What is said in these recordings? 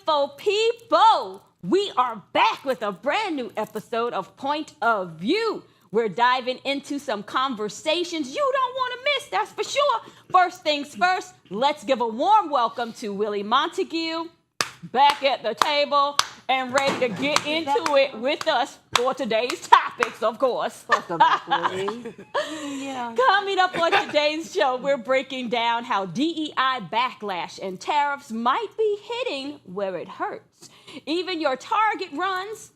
beautiful people. We are back with a brand new episode of Point of View. We're diving into some conversations you don't want to miss, that's for sure. First things first, let's give a warm welcome to Willie Montague, back at the table and ready to get into it with us for today's topics, of course. Welcome back, Willie. Yeah. Coming up on today's show, we're breaking down how DEI backlash and tariffs might be hitting where it hurts. Even your Target runs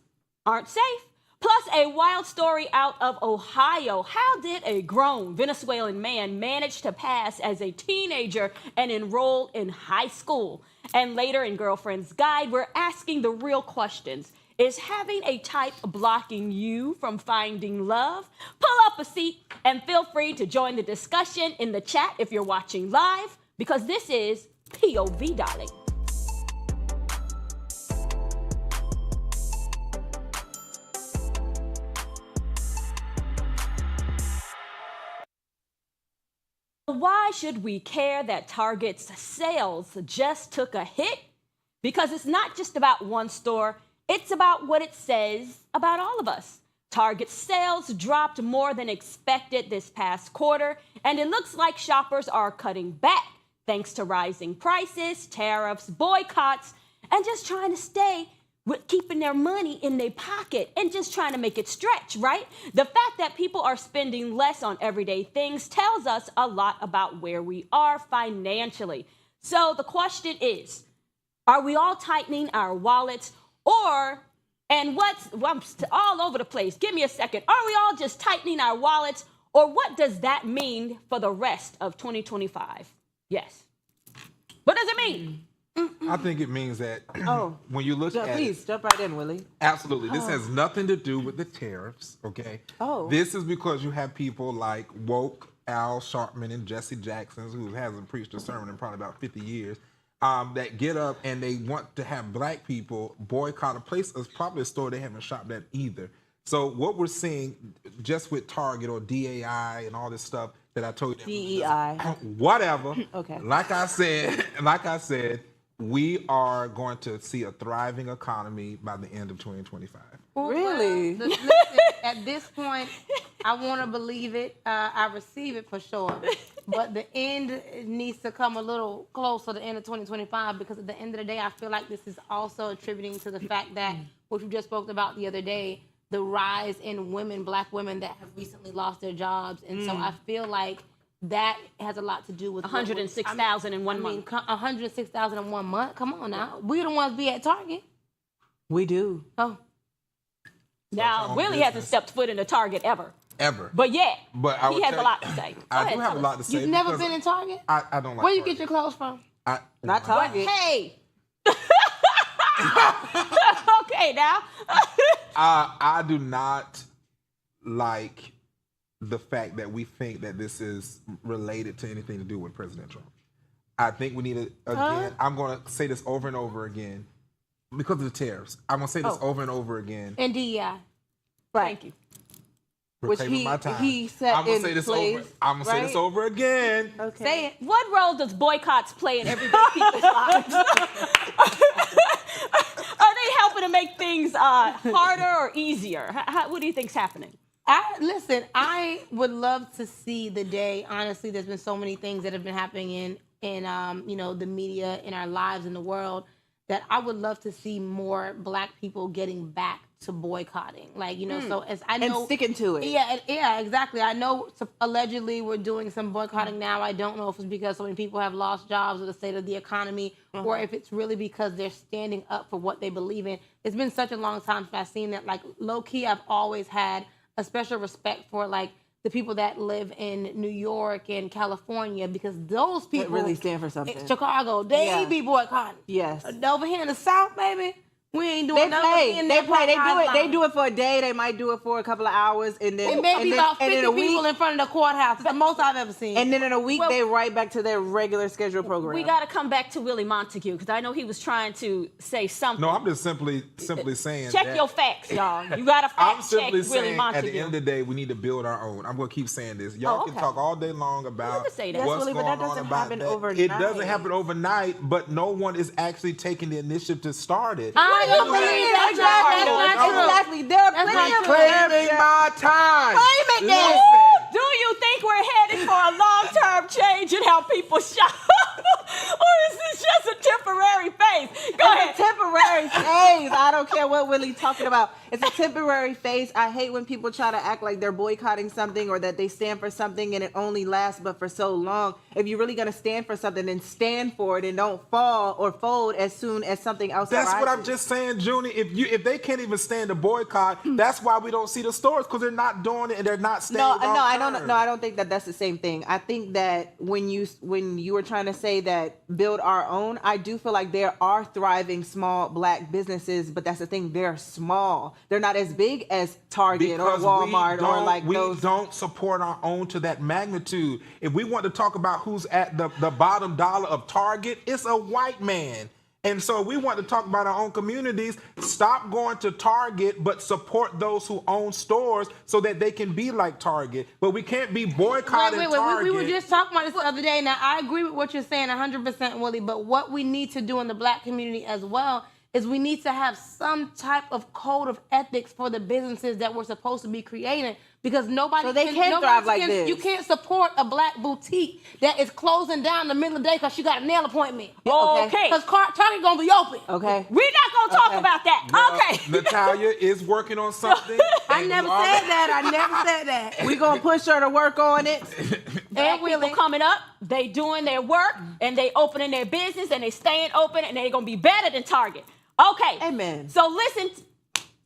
aren't safe. Plus, a wild story out of Ohio. How did a grown Venezuelan man manage to pass as a teenager and enroll in high school? And later in Girlfriend's Guide, we're asking the real questions. Is having a type blocking you from finding love? Pull up a seat and feel free to join the discussion in the chat if you're watching live, because this is POV, darling. Why should we care that Target's sales just took a hit? Because it's not just about one store, it's about what it says about all of us. Target's sales dropped more than expected this past quarter, and it looks like shoppers are cutting back thanks to rising prices, tariffs, boycotts, and just trying to stay with keeping their money in their pocket and just trying to make it stretch, right? The fact that people are spending less on everyday things tells us a lot about where we are financially. So the question is, are we all tightening our wallets I'm all over the place. Give me a second. Are we all just tightening our wallets, or what does that mean for the rest of 2025? Yes. What does it mean? I think it means that when you look at please jump right in, Willie. Absolutely. This has nothing to do with the tariffs, okay? This is because you have people like woke Al Sharpton and Jesse Jackson, who hasn't preached a sermon in probably about 50 years, that get up and they want to have black people boycott a place, probably a store they haven't shopped at either. So what we're seeing just with Target or DAI and all this stuff that I told you. DEI. Whatever. Okay. Like I said, we are going to see a thriving economy by the end of 2025. Really? Well, listen, at this point, I want to believe it. I receive it for sure. But the end needs to come a little closer to the end of 2025, because at the end of the day, I feel like this is also attributing to the fact that, what you just spoke about the other day, the rise in women, black women that have recently lost their jobs. And so I feel like that has a lot to do with 106,000 in 1 month. 106,000 in 1 month. Come on now. We're the ones be at Target. We do. Oh. Now, Willie hasn't stepped foot in a Target ever. But he has a lot to say. I do have a lot to say. You've never been in Target? I don't like Where you Target. get your clothes from? Not Target. Hey! Okay, now. I do not like the fact that we think that this is related to anything to do with President Trump. I think we need to, again, I'm going to say this over and over again because of the tariffs. I'm going to say this over and over again. And DEI. Right. Thank you. Which he set in place. I'm going to say this over again. Okay. Say it. What role does boycotts play in everyday people's lives? Are they helping to make things harder or easier? What do you think's happening? Listen, I would love to see the day. Honestly, there's been so many things that have been happening in the media, in our lives, in the world, that I would love to see more black people getting back to boycotting. So as I know, and sticking to it. Yeah, exactly. I know allegedly we're doing some boycotting now. I don't know if it's because so many people have lost jobs or the state of the economy, or if it's really because they're standing up for what they believe in. It's been such a long time since I've seen that. Low key, I've always had a special respect for the people that live in New York and California, because those people really stand for something. Chicago, they be boycotting. Yes. Over here in the South, baby, We ain't doing nothing. They do it for a day. They might do it for a couple of hours, and then maybe about 50 people in front of the courthouse. It's the most I've ever seen. And then in a week, they right back to their regular scheduled program. We got to come back to Willie Montague because I know he was trying to say something. No, I'm just simply saying. Check your facts, y'all. You got to fact check Willie Montague. At the end of the day, we need to build our own. I'm going to keep saying this. Y'all can talk all day long about what's going on about that. Overnight. It doesn't happen overnight, but no one is actually taking the initiative to start it. I don't believe that. Exactly. There are plenty of claiming my time. Claiming this. Do you think we're headed for a long-term change in how people shop? Or is this just a temporary phase? Go ahead. It's a temporary phase. I don't care what Willie's talking about. It's a temporary phase. I hate when people try to act like they're boycotting something or that they stand for something and it only lasts but for so long. If you're really going to stand for something, then stand for it and don't fall or fold as soon as something else arises. That's what I'm just saying, Junie. If they can't even stand the boycott, that's why we don't see the stores, because they're not doing it and they're not staying. I don't think that that's the same thing. I think that when you were trying to say that build our own, I do feel like there are thriving small black businesses, but that's the thing, they're small. They're not as big as Target or Walmart or like those. We don't support our own to that magnitude. If we want to talk about who's at the bottom dollar of Target, it's a white man. And so we want to talk about our own communities. Stop going to Target, but support those who own stores so that they can be like Target. But we can't be boycotting Target. We were just talking about this the other day. Now, I agree with what you're saying 100%, Willie, but what we need to do in the black community as well is we need to have some type of code of ethics for the businesses that we're supposed to be creating. Because nobody can thrive like this. You can't support a black boutique that is closing down in the middle of the day because she got a nail appointment. Okay. Because Target gonna be open. Okay. We're not gonna talk about that. Well, okay. Natalia is working on something. I never said that. We're gonna push her to work on it. And people coming up, they doing their work and they opening their business and they staying open and they're gonna be better than Target. Okay. Amen. So listen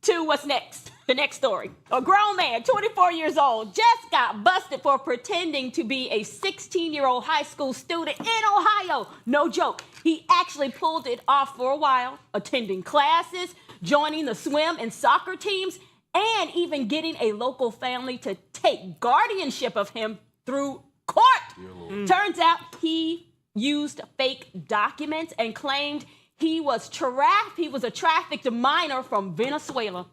to what's next. The next story. A grown man, 24 years old, just got busted for pretending to be a 16-year-old high school student in Ohio. No joke. He actually pulled it off for a while, attending classes, joining the swim and soccer teams, and even getting a local family to take guardianship of him through court. Turns out he used fake documents and claimed he was a trafficked minor from Venezuela.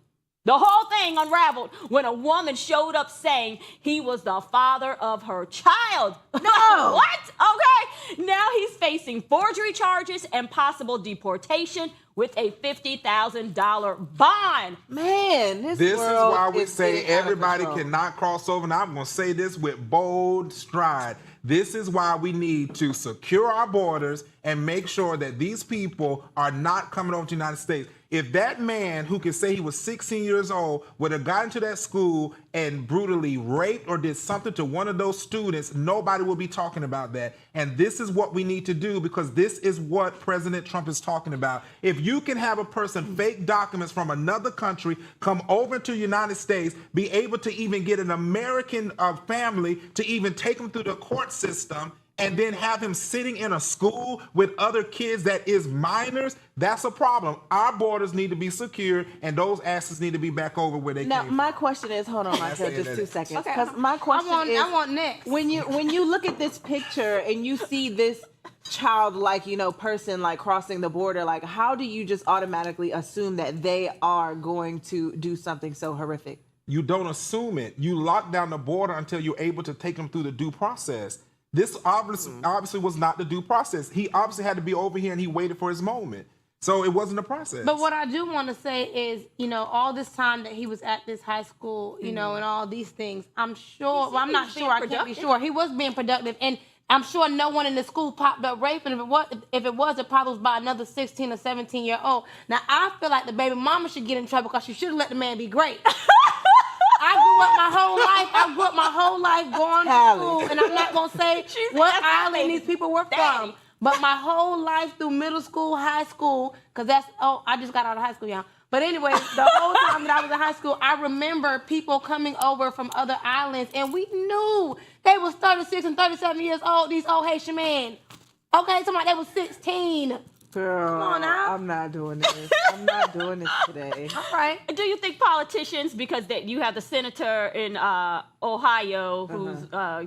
The whole thing unraveled when a woman showed up saying he was the father of her child. No! What? Okay. Now he's facing forgery charges and possible deportation with a $50,000 bond. Man, this is why we say everybody cannot cross over. And I'm going to say this with bold stride. This is why we need to secure our borders and make sure that these people are not coming over to the United States. If that man who can say he was 16 years old would have gotten to that school and brutally raped or did something to one of those students, nobody will be talking about that. And this is what we need to do, because this is what President Trump is talking about. If you can have a person fake documents from another country, come over to the United States, be able to even get an American family to even take them through the court system, and then have him sitting in a school with other kids that is minors, that's a problem. Our borders need to be secure, and those asses need to be back over where they came from. Now, my question is, hold on, Michael, just 2 seconds. Because my question is, I want next. When you look at this picture and you see this childlike, person like crossing the border, like how do you just automatically assume that they are going to do something so horrific? You don't assume it. You lock down the border until you're able to take them through the due process. This obviously was not the due process. He obviously had to be over here and he waited for his moment. So it wasn't a process. But what I do want to say is, all this time that he was at this high school, and all these things, I'm sure, well, I'm not sure, I can't be sure. He was being productive. And I'm sure no one in the school popped up raping. If it was, it probably was by another 16 or 17-year-old. Now, I feel like the baby mama should get in trouble because she should have let the man be great. I grew up my whole life going to school, and I'm not going to say what island these people were from, but my whole life through middle school, high school, because I just got out of high school, y'all. But anyway, the whole time that I was in high school, I remember people coming over from other islands, and we knew they was 36 and 37 years old, these old Haitian men. Okay, somebody that was 16. Girl, Come on now. I'm not doing this. I'm not doing this today. All right. Do you think politicians, because you have the senator in Ohio who's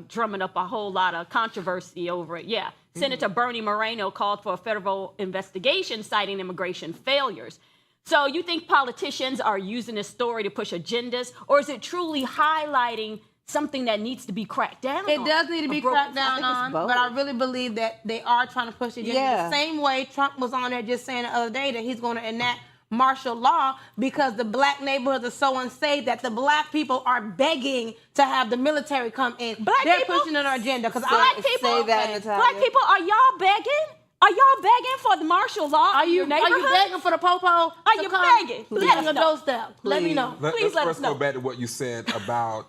drumming up a whole lot of controversy over it? Yeah. Senator Bernie Moreno called for a federal investigation citing immigration failures. So you think politicians are using this story to push agendas, or is it truly highlighting something that needs to be cracked down on? It does need to be cracked down on, both. but I really believe that they are trying to push it. Yeah. The same way Trump was on there just saying the other day that he's going to enact martial law because the black neighborhoods are so unsafe that the black people are begging to have the military come in. They're pushing on our agenda because Black people, say that, Natalia. black people, are y'all begging? Are y'all begging for the martial law? Are in you your neighborhood? begging for the popo? Are to you come begging? to Let us your know. doorstep? Let me know. Let's Please let us first go know. back to what you said about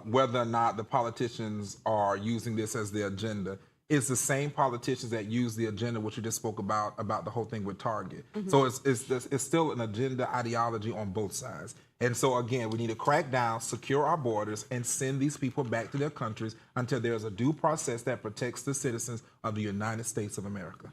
whether or not the politicians are using this as their agenda. It's the same politicians that use the agenda, which you just spoke about the whole thing with Target. So it's still an agenda ideology on both sides. And so again, we need to crack down, secure our borders, and send these people back to their countries until there's a due process that protects the citizens of the United States of America.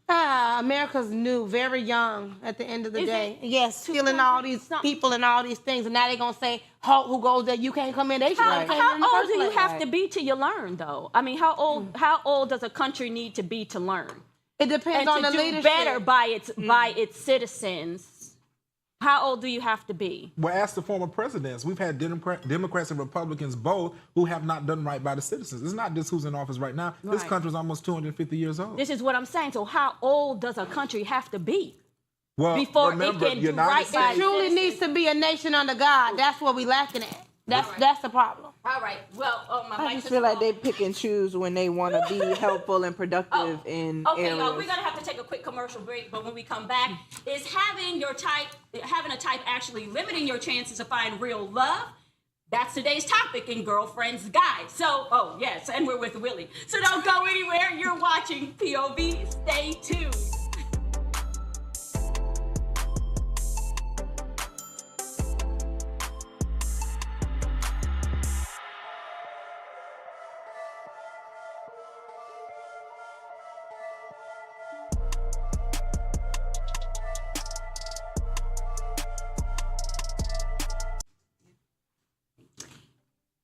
America's new, very young at the end of the Is day. it? Yes, stealing all these people and all these things, and now they're going to say, who goes there, you can't come in. They should have came in the How old first do you place. have to be till you learn, though? I mean, how old does a country need to be to learn? It depends And on to the do leadership. better by its citizens. How old do you have to be? Well, ask the former presidents. We've had Democrats and Republicans both who have not done right by the citizens. It's not just who's in office right now. This Right. country is almost 250 years old. This is what I'm saying. So how old does a country have to be Well, before remember, it can do United right by It States- truly citizens? needs to be a nation under God. That's what we lacking at. That's the problem. All right. Well, my I mic just is feel like off. they pick and choose when they want to be helpful and productive in Okay, areas. y'all, we're gonna have to take a quick commercial break, but when we come back, is having a type actually limiting your chances to find real love? That's today's topic in Girlfriend's Guide. So, yes, and we're with Willie. So don't go anywhere. You're watching POV. Stay tuned.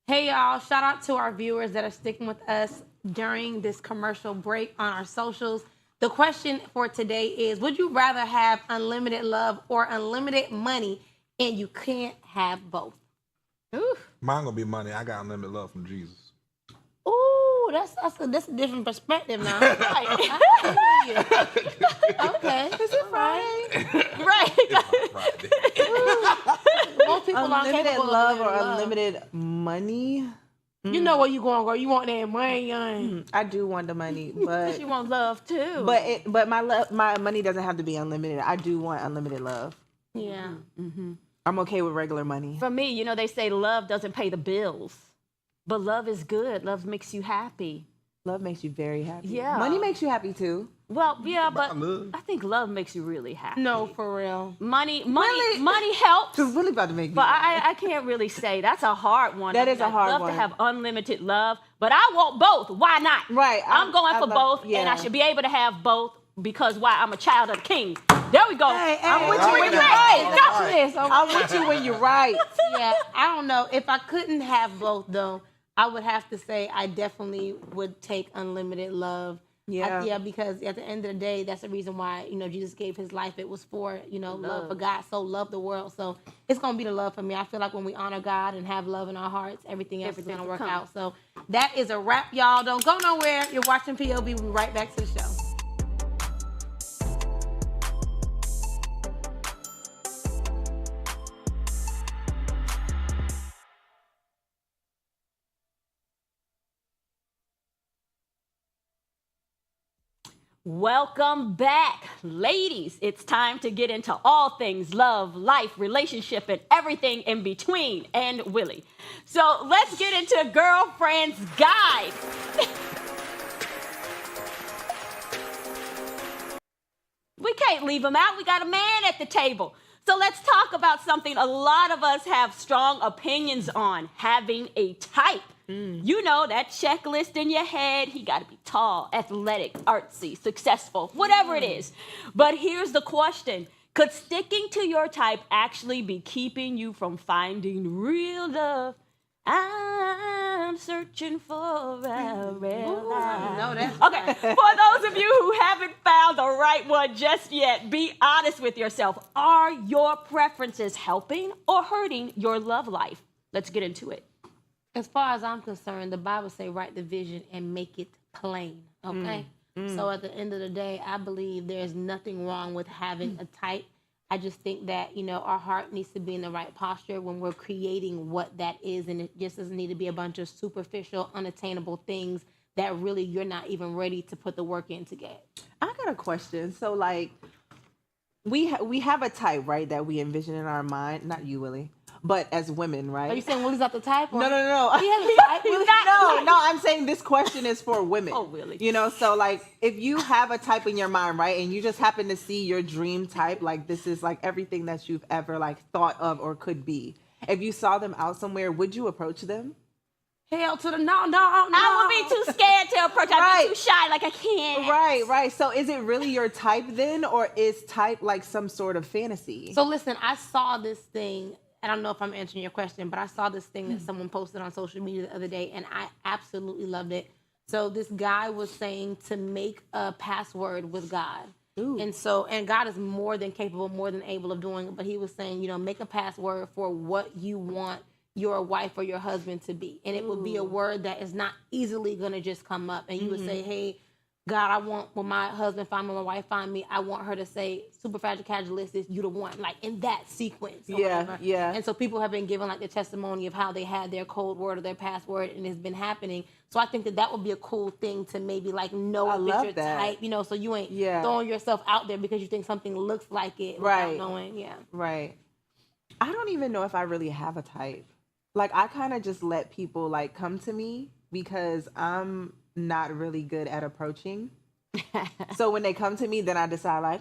Hey y'all, shout out to our viewers that are sticking with us during this commercial break on our socials. The question for today is, would you rather have unlimited love or unlimited money, and you can't have both? Mine gonna be money. I got unlimited love from Jesus. Ooh, that's a different perspective now. Right. Okay. Is it Friday? Right. Most people are Unlimited capable of love or love. unlimited money? You know where you going, girl. You want that money. I do want the money, but You want love too. but my money doesn't have to be unlimited. I do want unlimited love. Yeah. I'm okay with regular money. For me, they say love doesn't pay the bills, but love is good. Love makes you happy. Love makes you very happy. Yeah. Money makes you happy too. Well, yeah, but love. I think love makes you really happy. No, for real. Money Really? helps. It's really about to make me. But I can't really say. That's a hard one. That is a hard I'd love one. to have unlimited love, but I want both. Why not? Right, I'm going I for love- both, and I yeah. should be able to have both because why? I'm a child of the king. There we go. I'm with I you when like you're that. right. Yes, I'm with you when you're right. yeah, I don't know. If I couldn't have both, though, I would have to say I definitely would take unlimited love. Yeah. Because at the end of the day, that's the reason why, Jesus gave his life. It was for, love for God. So loved the world. So it's going to be the love for me. I feel like when we honor God and have love in our hearts, everything else is going to work out. So that is a wrap, y'all. Don't go nowhere. You're watching POV. We'll be right back to the show. Welcome back, ladies. It's time to get into all things love, life, relationship, and everything in between, and Willie. So let's get into Girlfriend's Guide. We can't leave him out. We got a man at the table. So let's talk about something a lot of us have strong opinions on, having a type. You know, that checklist in your head, he got to be tall, athletic, artsy, successful, whatever it is. But here's the question. Could sticking to your type actually be keeping you from finding real love? I'm searching for a real love. No, that's Okay, for those of you who haven't found the right one just yet, be honest with yourself. Are your preferences helping or hurting your love life? Let's get into it. As far as I'm concerned, the Bible say write the vision and make it plain, okay? So at the end of the day, I believe there's nothing wrong with having a type. I just think that, you know, our heart needs to be in the right posture when we're creating what that is, and it just doesn't need to be a bunch of superficial, unattainable things that really you're not even ready to put the work in to get. I got a question. So, like, we have a type, right, that we envision in our mind. Not you, Willie, but as women, right? Are you saying Willie's not the type? Or? No. He has a type. He's not. No, I'm saying this question is for women. Oh, really? You know, so like if you have a type in your mind, right, and you just happen to see your dream type, like this is like everything that you've ever like thought of or could be. If you saw them out somewhere, would you approach them? Hell to the no. I would be too scared to approach. I'd be too shy, like I can't. Right. So is it really your type then, or is type like some sort of fantasy? So listen, I saw this thing. I don't know if I'm answering your question, but I saw this thing that someone posted on social media the other day, and I absolutely loved it. So this guy was saying to make a password with God. Ooh. And God is more than capable, more than able of doing it. But he was saying, you know, make a password for what you want your wife or your husband to be. And it would be a word that is not easily going to just come up. And you would say, hey, God, I want, when my husband find me, my wife find me, I want her to say, superfragilicious, you the one, like in that sequence. Or whatever. And so people have been given like the testimony of how they had their code word or their password, and it's been happening. So I think that would be a cool thing to maybe like know if it's your type, you know, so you ain't throwing yourself out there because you think something looks like it without knowing. Right. I don't even know if I really have a type. Like I kind of just let people like come to me because I'm not really good at approaching. So when they come to me, then I decide like,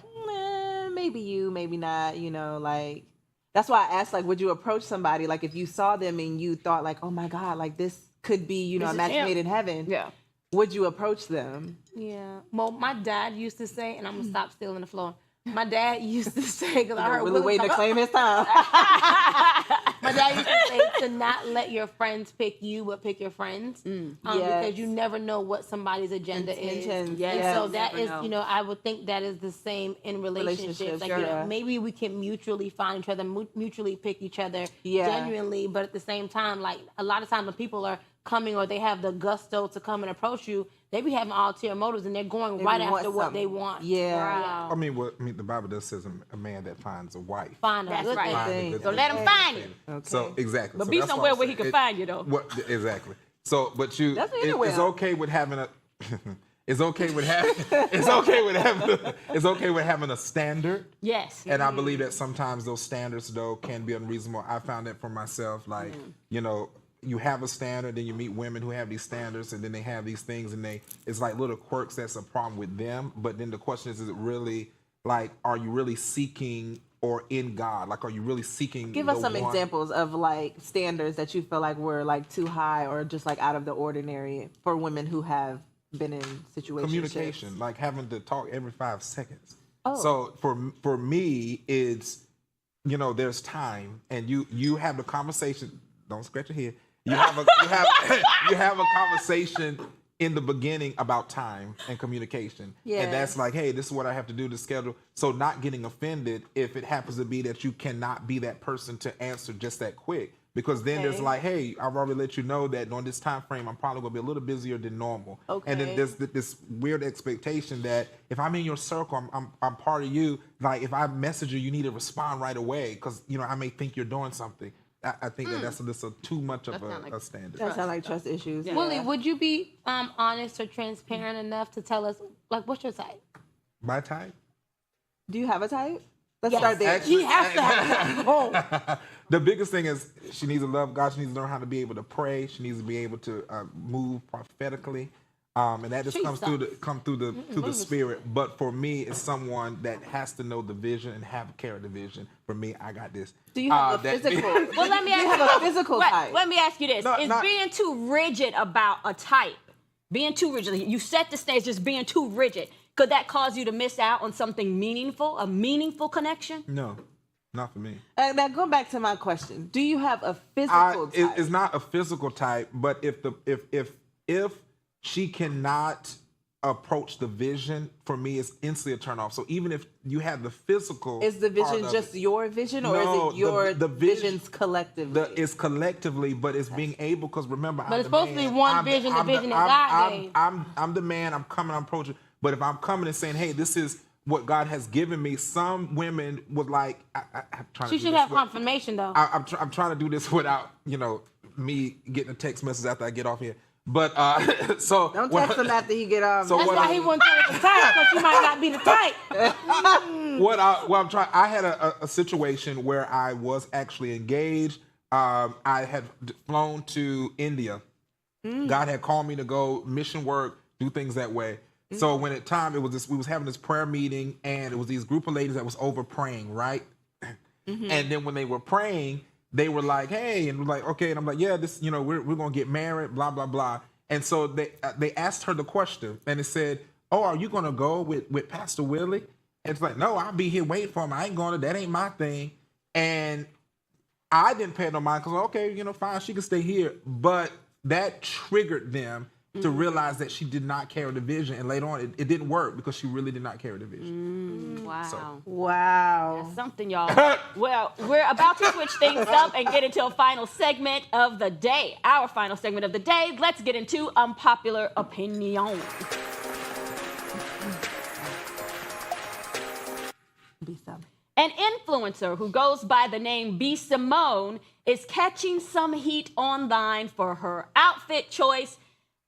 maybe you, maybe not, you know, like that's why I asked, like, would you approach somebody? Like if you saw them and you thought like, oh my God, like this could be, you know, a match made in heaven. Yeah. Would you approach them? Yeah. Well, my dad used to say, and I'm going to stop stealing the floor. My dad used to say, because I heard really waiting to claim his time. My dad used to say to not let your friends pick you, but pick your friends. Because you never know what somebody's agenda is. And so that is, you know, I would think that is the same in relationships. Like, you know, maybe we can mutually find each other, mutually pick each other genuinely, but at the same time, like a lot of times when people are coming or they have the gusto to come and approach you, they be having ulterior motives and they're going right after what they want. I mean, the Bible does says a man that finds a wife. That's right. So let him find you. Okay. So exactly. But so be somewhere where he can find you though. Exactly. So, but you, it's okay with having a. It's okay with having. It's okay with having a standard. Yes. And I believe that sometimes those standards though can be unreasonable. I found that for myself. Like you know. You have a standard, then you meet women who have these standards, and then they have these things, and it's like little quirks that's a problem with them. But then the question is it really, like, are you really seeking or in God? Like, are you really seeking? Give us some examples of, like, standards that you feel like were, like, too high or just, like, out of the ordinary for women who have been in situations. Communication, like having to talk every 5 seconds. So for me, it's, you know, there's time, and you have the conversation. Don't scratch your head. You have a conversation in the beginning about time and communication. And that's like, hey, this is what I have to do to schedule. So not getting offended if it happens to be that you cannot be that person to answer just that quick. Because then there's like, hey, I've already let you know that on this time frame, I'm probably going to be a little busier than normal. And then there's this weird expectation that if I'm in your circle, I'm part of you. Like if I message you, you need to respond right away because, you know, I may think you're doing something. I think that's too much of a standard. That sounds like trust issues. Yeah. Willie, would you be honest or transparent enough to tell us, like, what's your type? My type? Do you have a type? Let's start there. She has to have a type. The biggest thing is she needs to love God. She needs to learn how to be able to pray. She needs to be able to move prophetically. And that just comes through the spirit. But for me, it's someone that has to know the vision and have care of the vision. For me, I got this. Do you have a physical? Well, let me ask you have a physical type. Let me ask you this: is being too rigid about a type, being too rigid? You set the stage, just being too rigid. Could that cause you to miss out on something meaningful, a meaningful connection? No, not for me. Now, go back to my question. Do you have a physical type? It's not a physical type, but if she cannot approach the vision, for me, it's instantly a turn off. So even if you have the physical, is the vision just your vision, or is it your the visions collectively? It's collectively, but it's being able, because remember, but it's supposed to be one vision, the vision that God gave. I'm the man. I'm coming. I'm approaching. But if I'm coming and saying, "Hey, this is what God has given me," some women would like. I'm trying. She should have confirmation, though. I'm trying to do this without me getting a text message after I get off here. But so don't text him after he get off. So that's why he wouldn't tell it the type, because she might not be the type. What I'm trying. I had a situation where I was actually engaged. I had flown to India. God had called me to go mission work, do things that way. So when at time we was having this prayer meeting, and it was these group of ladies that was over praying, right? And then when they were praying, they were like, "Hey," and we're like, "Okay," and I'm like, "Yeah, this, we're gonna get married, blah blah blah." And so they asked her the question, and it said, "Oh, are you gonna go with Pastor Willie?" And it's like, "No, I'll be here waiting for him. I ain't going to. That ain't my thing." And I didn't pay no mind, because okay, fine, she can stay here. But that triggered them to realize that she did not carry the vision, and later on it didn't work because she really did not carry the vision. Wow. Wow. That's something, y'all. Well, we're about to switch things up and get into a final segment of the day. Our final segment of the day. Let's get into unpopular opinion. An influencer who goes by the name B. Simone is catching some heat online for her outfit choice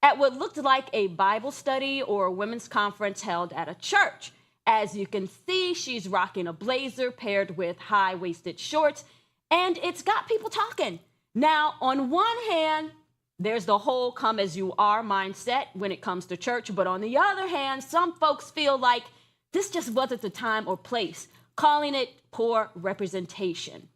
at what looked like a Bible study or a women's conference held at a church. As you can see, she's rocking a blazer paired with high-waisted shorts, and it's got people talking. Now, on one hand, there's the whole come as you are mindset when it comes to church, but on the other hand, some folks feel like this just wasn't the time or place, calling it poor representation.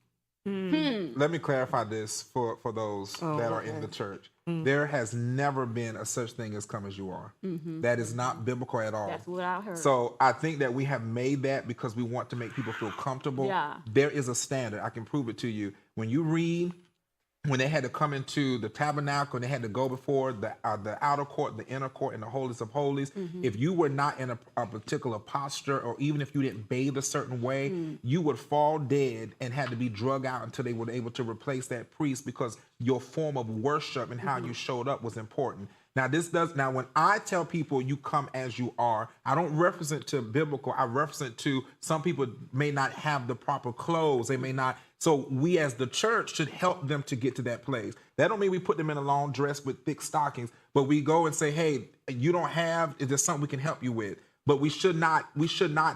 Let me clarify this for those that are in the church. There has never been a such thing as come as you are. That is not biblical at all. That's what I heard. So I think that we have made that because we want to make people feel comfortable. Yeah. There is a standard. I can prove it to you. When you read, when they had to come into the tabernacle and they had to go before the outer court, the inner court, and the holiest of holies, if you were not in a particular posture, or even if you didn't bathe a certain way, you would fall dead and had to be drug out until they were able to replace that priest, because your form of worship and how you showed up was important. Now, when I tell people you come as you are, I don't reference it to biblical. I reference it to some people may not have the proper clothes. They may not. So we as the church should help them to get to that place. That don't mean we put them in a long dress with thick stockings, but we go and say, "Hey, you don't have, is there something we can help you with?" But we should not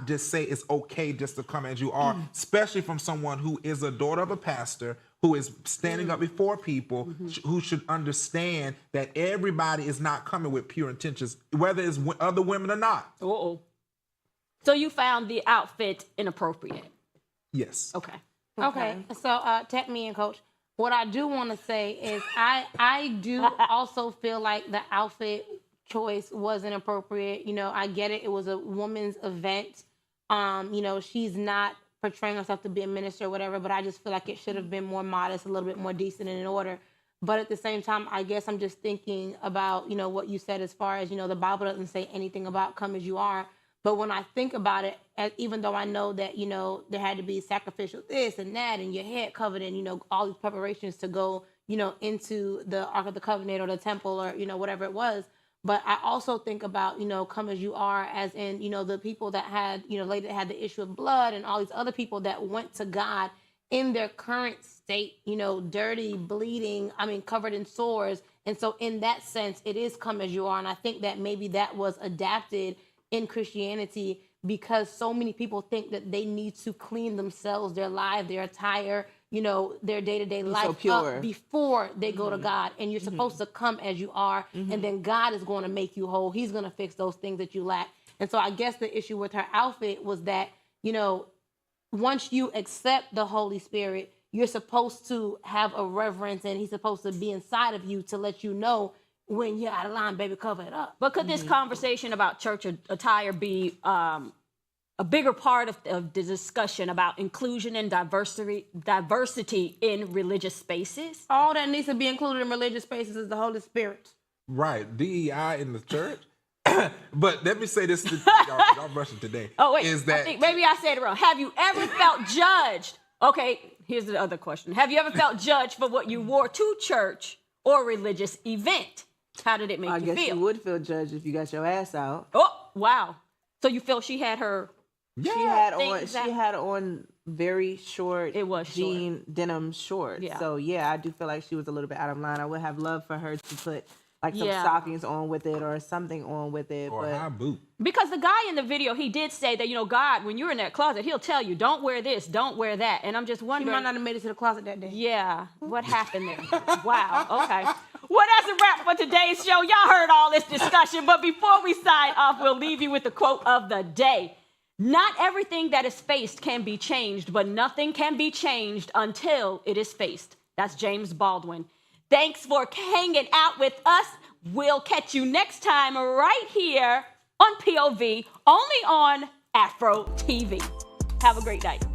just say it's okay just to come as you are, especially from someone who is a daughter of a pastor, who is standing up before people, who should understand that everybody is not coming with pure intentions, whether it's other women or not. So you found the outfit inappropriate? Yes. Okay. So tech me in, Coach. What I do want to say is I do also feel like the outfit choice wasn't appropriate. I get it. It was a woman's event. She's not portraying herself to be a minister or whatever, but I just feel like it should have been more modest, a little bit more decent and in order. But at the same time, I guess I'm just thinking about, what you said as far as, the Bible doesn't say anything about come as you are. But when I think about it, even though I know that, there had to be sacrificial this and that and your head covered and, all these preparations to go, into the Ark of the Covenant or the temple or, whatever it was. But I also think about, come as you are, as in, the people that had, later had the issue of blood and all these other people that went to God in their current state, dirty, bleeding, covered in sores. And so in that sense, it is come as you are. And I think that maybe that was adapted in Christianity because so many people think that they need to clean themselves, their life, their attire, you know, their day-to-day so life pure. up before they go to God. And you're supposed to come as you are, and then God is going to make you whole. He's going to fix those things that you lack. And so I guess the issue with her outfit was that, you know, once you accept the Holy Spirit, you're supposed to have a reverence, and he's supposed to be inside of you to let you know when you're out of line, baby, cover it up. But could this conversation about church attire be a bigger part of the discussion about inclusion and diversity in religious spaces? All that needs to be included in religious spaces is the Holy Spirit. Right, DEI in the church. But let me say this to y'all rushing today. Oh, wait, is that I think maybe I said it wrong. Have you ever felt judged? Okay, here's the other question. Have you ever felt judged for what you wore to church or religious event? How did it make you feel? I guess you would feel judged if you got your ass out. Oh, wow. So you feel she had her... Yeah. She had on very short jean denim shorts. Yeah. So yeah, I do feel like she was a little bit out of line. I would have loved for her to put like some stockings on with it or something on with it. Or a high boot. Because the guy in the video, he did say that, you know, God, when you're in that closet, he'll tell you, don't wear this, don't wear that. And I'm just She wondering... might not have made it to the closet that day. Yeah, what happened there? Wow, okay. Well, that's a wrap for today's show. Y'all heard all this discussion, but before we sign off, we'll leave you with the quote of the day. Not everything that is faced can be changed, but nothing can be changed until it is faced. That's James Baldwin. Thanks for hanging out with us. We'll catch you next time right here on POV, only on AFROTV. Have a great night.